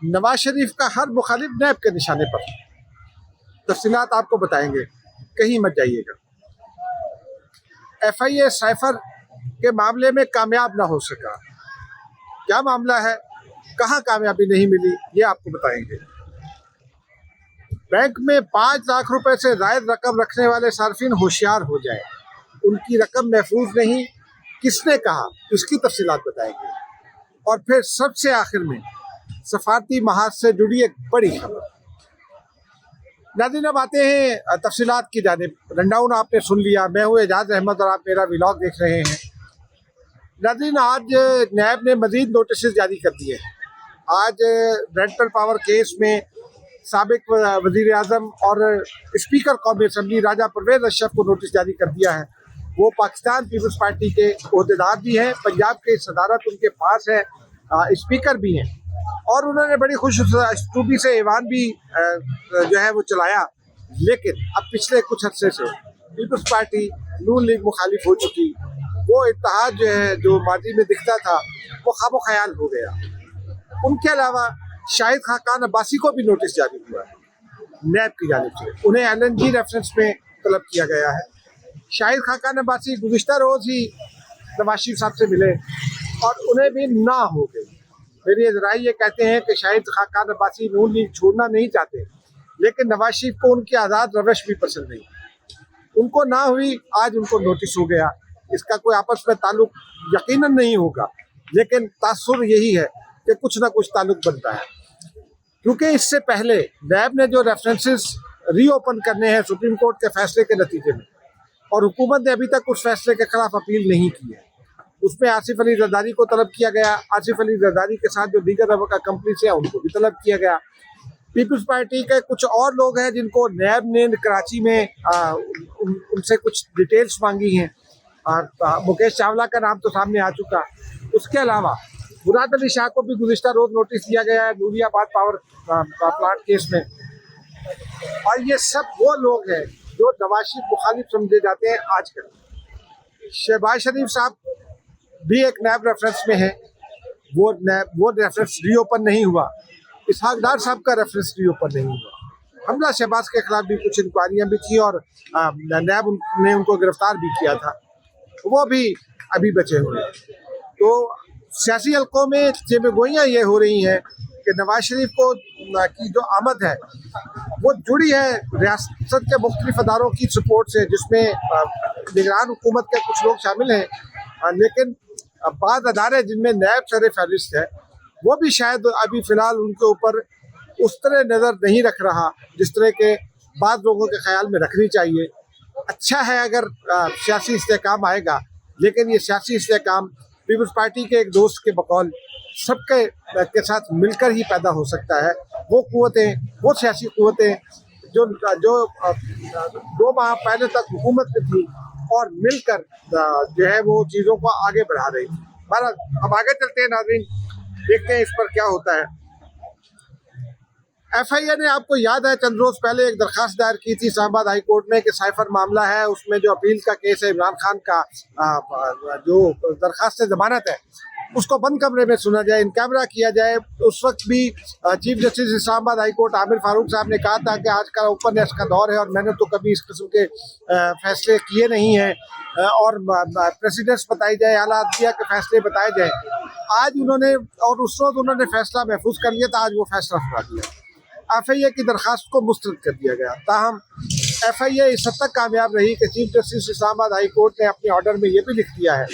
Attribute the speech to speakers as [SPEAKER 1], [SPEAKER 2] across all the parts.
[SPEAKER 1] नवाज शरीफ का हर मुखालिफ नैब के निशाने पर। तफसीलात आपको बताएंगे, कहीं मत जाइएगा। FIA साइफर के मामले में कामयाब ना हो सका, क्या मामला है, कहाँ कामयाबी नहीं मिली, ये आपको बताएंगे। बैंक में 5 लाख रुपए से जायद रकम रखने वाले सार्फिन होशियार हो जाए, उनकी रकम महफूज नहीं, किसने कहा, इसकी तफसीलात बताएंगे। और फिर सबसे आखिर में सफारती महाज से जुड़ी एक बड़ी खबर। नाज़रीन, अब आते हैं तफसीलात की जानिब। रनडाउन आपने सुन लिया, मैं हूँ एजाज अहमद और आप मेरा व्लॉग देख रहे हैं। नाज़रीन, आज नैब ने मजीद नोटिस जारी कर दिए हैं। आज रेंटल पावर केस में साबिक वज़ीर आज़म और स्पीकर कौमी असम्बली राजा परवेज़ अशरफ को नोटिस जारी कर दिया है। वो पाकिस्तान पीपल्स पार्टी के ओहदेदार भी हैं, पंजाब की सदारत उनके पास है, स्पीकर भी हैं, और उन्होंने बड़ी खुश उसलूबी से ऐवान भी जो है वो चलाया। लेकिन अब पिछले कुछ अर्से से पीपल्स पार्टी नून लीग मुखालिफ हो चुकी, वो इत्तेहाद जो है जो माजी में दिखता था वो ख्वाबो ख्याल हो गया। उनके अलावा शाहिद खाकान अब्बासी को भी नोटिस जारी हुआ है नैब की जानिब से, उन्हें LNG रेफरेंस में तलब किया गया है। शाहिद खाकान अब्बासी गुज़िश्ता रोज़ ही नवाज शरीफ साहब से मिले और उन्हें भी ना हो गई। मेरे ज़राए ये कहते हैं कि शाहिद खाकान अब्बासी नून लीग छोड़ना नहीं चाहते, लेकिन नवाज शरीफ को उनकी आज़ाद रवश भी पसंद नहीं। उनको ना हुई, आज उनको नोटिस हो गया। इसका कोई आपस में ताल्लुक यकीनन नहीं होगा, लेकिन तासुर यही है कि कुछ ना कुछ ताल्लुक बनता है। क्योंकि इससे पहले नैब ने जो रेफरेंसेस रीओपन करने हैं सुप्रीम कोर्ट के फैसले के नतीजे में, और हुकूमत ने अभी तक उस फैसले के खिलाफ अपील नहीं की है, उसमें आसिफ अली जरदारी को तलब किया गया। आसिफ अली जरदारी के साथ जो दीगर कंपनीज हैं उनको भी तलब किया गया। पीपल्स पार्टी के कुछ और लोग हैं जिनको नैब ने कराची में उनसे कुछ डिटेल्स मांगी हैं, और मुकेश चावला का नाम तो सामने आ चुका। उसके अलावा मुराद अली शाह को भी गुज़िश्ता रोज नोटिस दिया गया है नूरियाबाद पावर प्लांट केस में। और ये सब वो लोग हैं जो नवाज शरीफ मुखालिफ समझे जाते हैं आजकल। शहबाज शरीफ साहब भी एक नैब रेफरेंस में है, वो रेफरेंस रीओपन नहीं हुआ। इसहाक डार साहब का रेफरेंस रीओपन नहीं हुआ। हमला शहबाज के खिलाफ भी कुछ इंक्वायरियाँ भी थी और नैब ने उनको गिरफ्तार भी किया था, वो भी अभी बचे हुए हैं। तो सियासी हल्कों में चेमगोइयाँ ये हो रही हैं कि नवाज शरीफ को की जो आमद है वो जुड़ी है रियासत के मुख्तलिफ अदारों की सपोर्ट से, जिसमें निगरान हुकूमत के कुछ लोग शामिल हैं, लेकिन बाद अदारे जिनमें नैब सर फहरिस्त है वो भी शायद अभी फ़िलहाल उनके ऊपर उस तरह नज़र नहीं रख रहा जिस तरह के बाद लोगों के ख्याल में रखनी चाहिए। अच्छा है अगर सियासी इस्तेहकाम आएगा, लेकिन ये सियासी इस्तेहकाम पीपल्स पार्टी के एक दोस्त के बकौल सबके के साथ मिलकर ही पैदा हो सकता है। वो क़ुव्वतें, वो सियासी क़ुव्वतें जो 2 माह पहले तक हुकूमत में थी और मिलकर जो है वो चीज़ों को आगे बढ़ा रही थी। बहरहाल अब आगे चलते हैं नाज़रीन, देखते हैं इस पर क्या होता है। FIA ने, आपको याद है, चंद रोज़ पहले एक दरख्वास्त दायर की थी इस्लामाबाद हाई कोर्ट में कि साइफर मामला है, उसमें जो अपील का केस है इमरान खान का, जो दरख्वास्त जमानत है उसको बंद कमरे में सुना जाए, इन कैमरा किया जाए। उस वक्त भी chief justice Islamabad high court Aamir Farooq साहब ने कहा था कि आज का ओपननेस का दौर है और मैंने तो कभी इस किस्म के फैसले किए नहीं हैं, और प्रेसिडेंट्स बताई जाए, आला अदलिया के फैसले बताए जाए। आज उन्होंने, और उस रोज़ उन्होंने फैसला महफूज कर लिया था, आज वो फैसला सुना दिया। FIA की दरख्वास्त को मुस्तरद कर दिया गया। ताहम FIA इस हद तक कामयाब रही कि chief justice Islamabad high court ने अपने ऑर्डर में ये भी लिख दिया है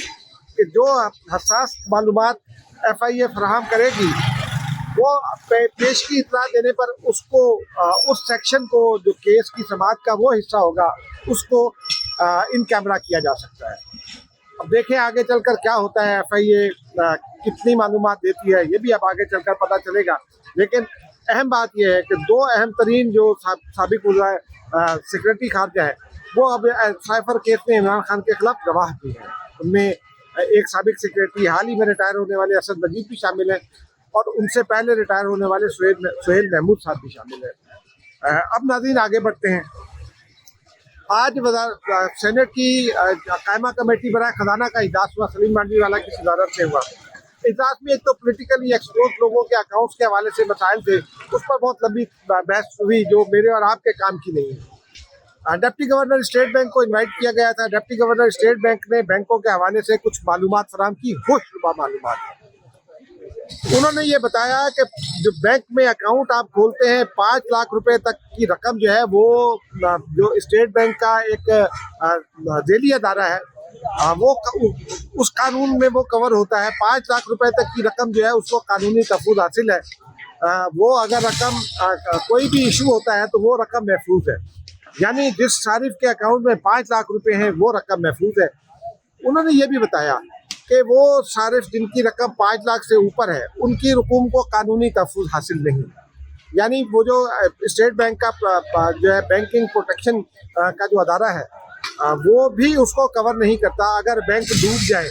[SPEAKER 1] कि जो हसास मालूमात FIA फराहम करेगी वो पेश की इतला देने पर उसको उस सेक्शन को जो केस की समाअत का वो हिस्सा होगा उसको इन कैमरा किया जा सकता है। अब देखें आगे चलकर क्या होता है, FIA कितनी मालूमात देती है, ये भी अब आगे चलकर पता चलेगा। लेकिन अहम बात यह है कि 2 अहम तरीन जो साबिक सेक्रेटरी खारजा है वो अब साइफर केस में इमरान खान के खिलाफ गवाह भी हैं। उनमें एक साबिक सेक्रेटरी, हाल ही में रिटायर होने वाले असद मजीद भी शामिल हैं, और उनसे पहले रिटायर होने वाले सुहेल महमूद साहब भी शामिल हैं। अब नाज़रीन आगे बढ़ते हैं। आज सेनेट की कायमा कमेटी बराए खजाना का इजलास हुआ, सलीम मांडवी वाला की सदारत से हुआ। इजलास में एक तो पोलिटिकली एक्सपोज लोगों के अकाउंट्स के हवाले से मसाइल थे, उस पर बहुत लंबी बहस हुई जो मेरे और आपके काम की नहीं है। डिप्टी गवर्नर स्टेट बैंक को इनवाइट किया गया था। डिप्टी गवर्नर स्टेट बैंक ने बैंकों के हवाले से कुछ मालूमात फराहम की, होशरुबा मालूमात। उन्होंने ये बताया कि जो बैंक में अकाउंट आप खोलते हैं 5 लाख रुपए तक की रकम जो है वो जो स्टेट बैंक का एक जेली अदारा है वो उस कानून में वो कवर होता है। 5 लाख रुपए तक की रकम जो है उसको कानूनी तहफ़्फ़ुज़ हासिल है। वो अगर रकम कोई भी इशू होता है तो वो रकम महफूज है, यानी जिस सारिफ के अकाउंट में 5 लाख रुपए हैं वो रकम महफूज है। उन्होंने ये भी बताया कि वो सारिफ जिनकी रकम 5 लाख से ऊपर है उनकी रकूम को कानूनी तहफ़्फ़ुज़ हासिल नहीं, यानी वो जो स्टेट बैंक का जो है बैंकिंग प्रोटेक्शन का जो अदारा है वो भी उसको कवर नहीं करता। अगर बैंक डूब जाए,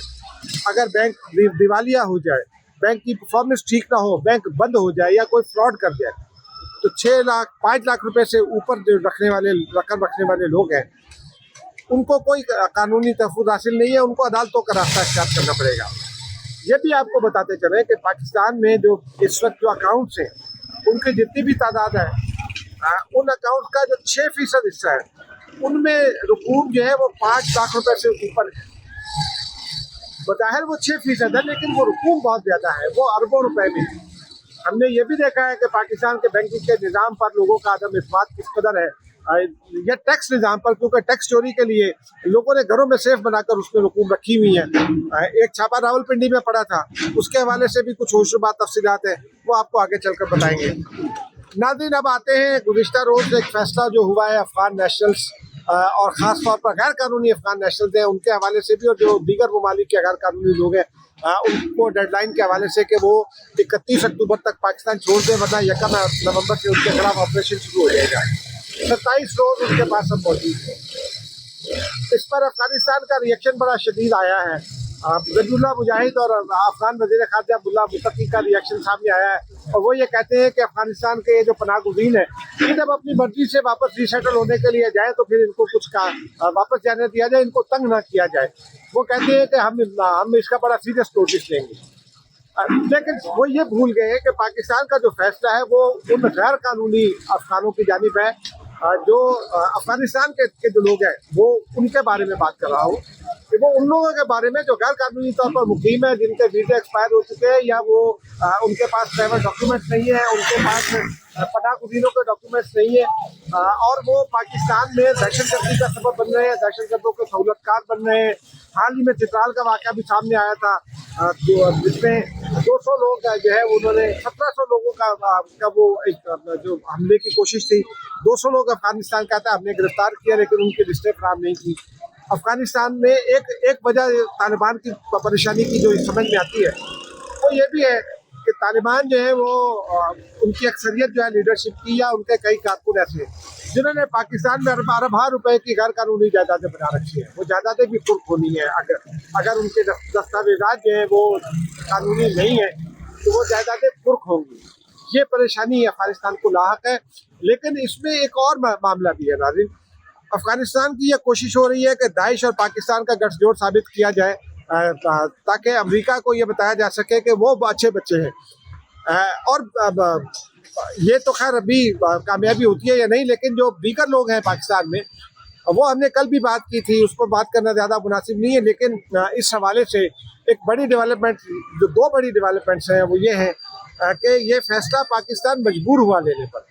[SPEAKER 1] अगर बैंक दिवालिया हो जाए, बैंक की परफॉर्मेंस ठीक ना हो, बैंक बंद हो जाए या कोई फ्रॉड कर जाए, तो 5 लाख रुपए से ऊपर जो रकम रखने वाले लोग हैं उनको कोई कानूनी तहफ़्फ़ुज़ हासिल नहीं है, उनको अदालतों का रास्ता इख्तियार करना पड़ेगा। ये भी आपको बताते चले कि पाकिस्तान में जो इस वक्त जो अकाउंट्स हैं उनकी जितनी भी तादाद है उन अकाउंट का जो 6% हिस्सा है उनमें रकूम जो है वो 5 लाख रुपए से ऊपर है। बज़ाहिर वो 6% है लेकिन वो रकूम बहुत ज़्यादा है, वो अरबों रुपए में है। हमने ये भी देखा है कि पाकिस्तान के बैंकिंग के निज़ाम पर लोगों का अदम इत्मीनान किस कदर है, या टैक्स निज़ाम पर, क्योंकि टैक्स चोरी के लिए लोगों ने घरों में सेफ बनाकर उसमें रकूम रखी हुई है। एक छापा रावलपिंडी में पड़ा था, उसके हवाले से भी कुछ होशरुबा तफसीलात है, वो आपको आगे चलकर बताएंगे। नाज़रीन, अब आते हैं गुज़िश्ता रोज़ एक फ़ैसला जो हुआ है अफ़गान नेशनल्स और ख़ास तौर पर गैर कानूनी अफ़गान नेशनल्स हैं उनके हवाले से भी, और जो दीगर ममालिक के गैर कानूनी लोग हैं उनको डेडलाइन के हवाले से कि वो 31 अक्टूबर तक पाकिस्तान छोड़ दें, वरना 1 नवंबर से उनके खिलाफ ऑपरेशन शुरू हो जाएगा। 27 रोज उनके पास अब मौजूद है। इस पर अफगानिस्तान का रिएक्शन बड़ा शदीद आया है। ज़बीहुल्लाह मुजाहिद और अफगान वज़ीर ख़ारजा अब्दुल्ला मुत्तकी का रिएक्शन सामने आया है और वो ये कहते हैं कि अफगानिस्तान के जो पनाह गुज़ीन है ये जब अपनी मर्जी से वापस रीसेटल होने के लिए जाए तो फिर इनको कुछ का वापस जाने दिया जाए, इनको तंग ना किया जाए। वो कहते हैं कि हम इसका बड़ा सीरियस नोटिस लेंगे, लेकिन वो ये भूल गए हैं कि पाकिस्तान का जो फैसला है वो उन गैर कानूनी अफगानों की जानिब है जो अफगानिस्तान के जो लोग हैं वो उनके बारे में बात कर रहा हूँ कि वो उन लोगों के बारे में जो गैर कानूनी तौर पर मुकीम है, जिनके वीज़े एक्सपायर हो चुके हैं या वो उनके पास ट्रैवल डॉक्यूमेंट्स नहीं है, उनके पास पनाह गुज़ीनों के डॉक्यूमेंट्स नहीं है और वो पाकिस्तान में दहशतगर्दी का सबब बन रहे हैं, दहशतगर्दों के सहूलतकार बन रहे हैं। हाल ही में चित्राल का वाक़या भी सामने आया था जिसमें 200 लोग जो है उन्होंने 1700 लोगों का वो एक जो हमले की कोशिश थी, 200 लोग अफगानिस्तान का था, हमने गिरफ्तार किया लेकिन उनकी लिस्टें फराहम नहीं की। अफगानिस्तान में एक वजह तालिबान की परेशानी की जो समझ में आती है वो ये भी है कि तालिबान जो है वो उनकी अक्सरियत जो है लीडरशिप की या उनके कई कारकुन ऐसे हैं जिन्होंने पाकिस्तान में अरब रुपए की गैर कानूनी जायदादें बना रखी हैं। वो जायदादें भी कुर्क होनी है, अगर उनके दस्तावेजात जो है वो कानूनी नहीं है तो वो जायदादें कुर्क होंगी। ये परेशानी अफगानिस्तान को लाहक है। लेकिन इसमें एक और मामला भी है नाज़रीन, अफगानिस्तान की यह कोशिश हो रही है कि दाइश और पाकिस्तान का गठजोड़ साबित किया जाए ताकि अमेरिका को ये बताया जा सके कि वो अच्छे बच्चे हैं। और ये तो खैर अभी कामयाबी होती है या नहीं, लेकिन जो दीगर लोग हैं पाकिस्तान में वो हमने कल भी बात की थी, उस पर बात करना ज़्यादा मुनासिब नहीं है। लेकिन इस हवाले से एक बड़ी डेवलपमेंट, जो 2 बड़ी डेवलपमेंट्स हैं वो ये हैं कि ये फैसला पाकिस्तान मजबूर हुआ लेने पर।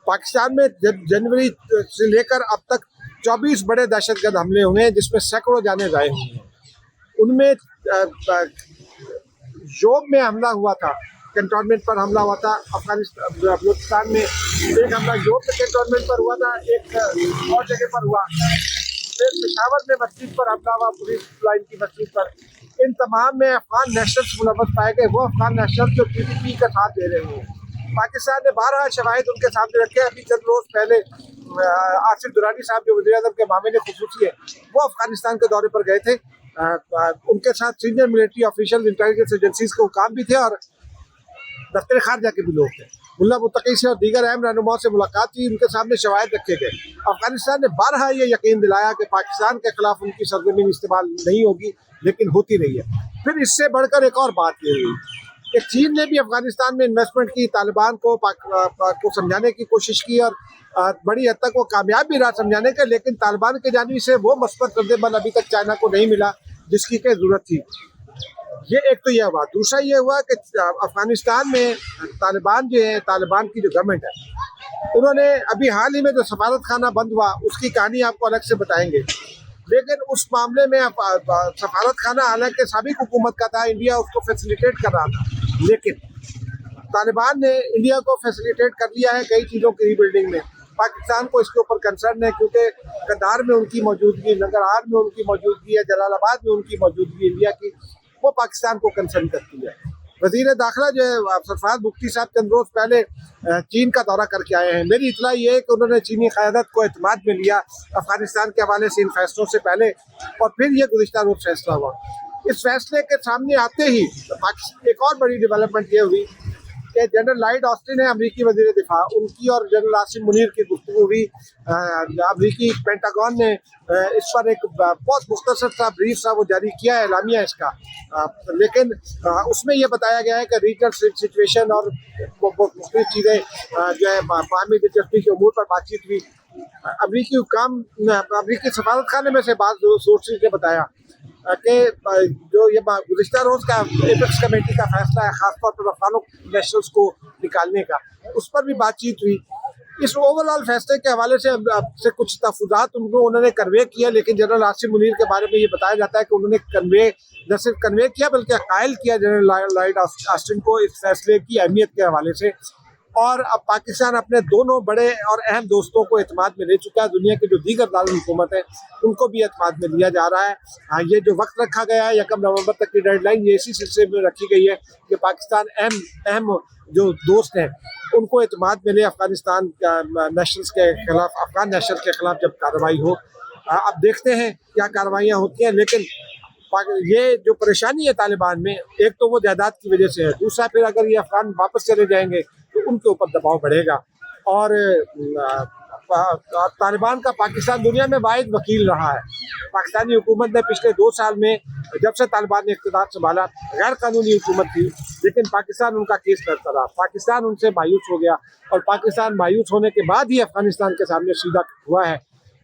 [SPEAKER 1] पाकिस्तान में जनवरी से लेकर अब तक 24 बड़े दहशतगर्द हमले हुए हैं जिसमें सैकड़ों जाने ज़ाये हुई हैं। उनमें जोब में हमला हुआ था, कैंटोनमेंट पर हमला हुआ था बलूचिस्तान में, एक हमला जोब में कैंटोनमेंट पर हुआ था, एक और जगह पर हुआ, फिर पेशावर में मस्जिद पर हमला हुआ, पुलिस लाइन की मस्जिद पर। इन तमाम में अफगान नेशनल्स मुलव्वस पाए गए, वो अफगान नेशनल्स जो PDP का साथ दे रहे हैं। पाकिस्तान ने 12 शवाहिद उनके सामने रखे। अभी चंद रोज़ पहले आसिफ दुरानी साहब जो वज़ीर आज़म के मामले खुसूसी है वो अफगानिस्तान के दौरे पर गए थे। उनके साथ senior military official, intelligence agencies के हुकाम भी थे और दफ्तर खारजा के भी लोग थे। मुल्ला मुत्तकी से और दीगर अहम रहनुमाओं से मुलाकात की, उनके सामने शवाहिद रखे गए। अफगानिस्तान ने 12 ये यकीन दिलाया कि पाकिस्तान के खिलाफ उनकी सरजमीन इस्तेमाल नहीं होगी, लेकिन होती रही है। फिर इससे बढ़कर एक और बात ये हुई कि चीन ने भी अफगानिस्तान में इन्वेस्टमेंट की, तालिबान को को समझाने की कोशिश की और बड़ी हद तक वो कामयाब भी रहा समझाने के, लेकिन तालिबान की जानिब से वो मस्बत रद्द-ए-अमल अभी तक चाइना को नहीं मिला जिसकी के ज़रूरत थी। ये एक तो यह हुआ। दूसरा ये हुआ कि अफगानिस्तान में तालिबान जो है, तालिबान की जो गवर्नमेंट है, उन्होंने अभी हाल ही में जो सफारत खाना बंद हुआ उसकी कहानी आपको अलग से बताएंगे, लेकिन उस मामले में सफारत खाना हालांकि साबिक हुकूमत का था, इंडिया उसको फैसिलिटेट कर रहा था, लेकिन तालिबान ने इंडिया को फैसिलिटेट कर लिया है कई चीज़ों की रीबिल्डिंग में। पाकिस्तान को इसके ऊपर कंसर्न है क्योंकि कदार में उनकी मौजूदगी, नगरहार में उनकी मौजूदगी है, जलालाबाद में उनकी मौजूदगी इंडिया की, वो पाकिस्तान को कंसर्न करती है। वज़ीर दाखिला जो है सरफराज मुफ्ती साहब चंद रोज़ पहले चीन का दौरा करके आए हैं। मेरी इतला ये है कि उन्होंने चीनी क़यादत को एतमाद में लिया अफगानिस्तान के हवाले से इन फैसलों से पहले, और फिर ये गुज़िश्ता रोज़ फैसला हुआ। इस फैसले के सामने आते ही एक और बड़ी डेवलपमेंट ये हुई कि जनरल लॉयड ऑस्टिन है अमरीकी वज़ीर दिफा, उनकी और जनरल आसिम मुनीर की गुफ्तगू हुई। अमरीकी पेंटागन ने इस पर एक बहुत मुख्तसर सा ब्रीफ सा वो जारी किया है, एलामिया इसका, लेकिन उसमें यह बताया गया है कि रीजनल सिचुएशन और मुख्तलिफ चीज़ें जो है बाहमी दिलचस्पी के उमूर पर बातचीत हुई। अमरीकी हुकाम, अमरीकी सफारत खाने में से बात सोर्सेज ने बताया कि जो ये गुज़िश्ता रोज़ का एपेक्स कमेटी का फैसला है ख़ासतौर पर अफगान नेशनल्स को निकालने का, उस पर भी बातचीत हुई। इस ओवरऑल फैसले के हवाले से कुछ तहफ़्फ़ुज़ात उन्होंने कन्वे किया, लेकिन जनरल आसिम मुनीर के बारे में ये बताया जाता है कि उन्होंने न सिर्फ कन्वे किया बल्कि कायल किया जनरल लॉयड ऑस्टिन को इस फैसले की अहमियत के हवाले से। और अब पाकिस्तान अपने दोनों बड़े और अहम दोस्तों को एतमाद में ले चुका है। दुनिया की जो दीगर दारुल हुकूमत है उनको भी एतमाद में लिया जा रहा है। ये जो वक्त रखा गया है 1 नवंबर तक की डेडलाइन, ये इसी सिलसिले में रखी गई है कि पाकिस्तान अहम जो दोस्त हैं उनको एतमाद में ले अफगानिस्तान नेशनल्स के खिलाफ, अफगान नेशनल के खिलाफ जब कार्रवाई हो। अब देखते हैं क्या कार्रवाइयाँ होती हैं, लेकिन ये जो परेशानी है तालिबान में, एक तो वो जायदाद की वजह से है, दूसरा फिर अगर ये अफगान वापस चले जाएंगे तो उनके ऊपर दबाव बढ़ेगा। और तालिबान का पाकिस्तान दुनिया में वाहिद वकील रहा है। पाकिस्तानी हुकूमत ने पिछले 2 साल में जब से तालिबान ने इक़्तिदार संभाला, गैर कानूनी हुकूमत थी, लेकिन पाकिस्तान उनका केस लड़ता रहा। पाकिस्तान उनसे मायूस हो गया और पाकिस्तान मायूस होने के बाद ही अफगानिस्तान के सामने सीधा हुआ है।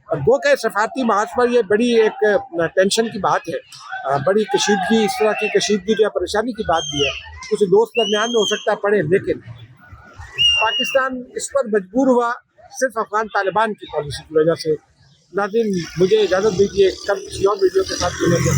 [SPEAKER 1] गो के सफारती महाज पर यह बड़ी एक टेंशन की बात है, बड़ी कशीदगी, इस तरह की कशीदगी जो है परेशानी की बात भी है। कुछ दोस्त दरमियान में हो सकता है पड़े, लेकिन पाकिस्तान इस पर मजबूर हुआ सिर्फ अफगान तालिबान की पॉलिसी की वजह से। नाज़रीन, मुझे इजाज़त दीजिए, कल किसी और वीडियो के साथ मिलेंगे।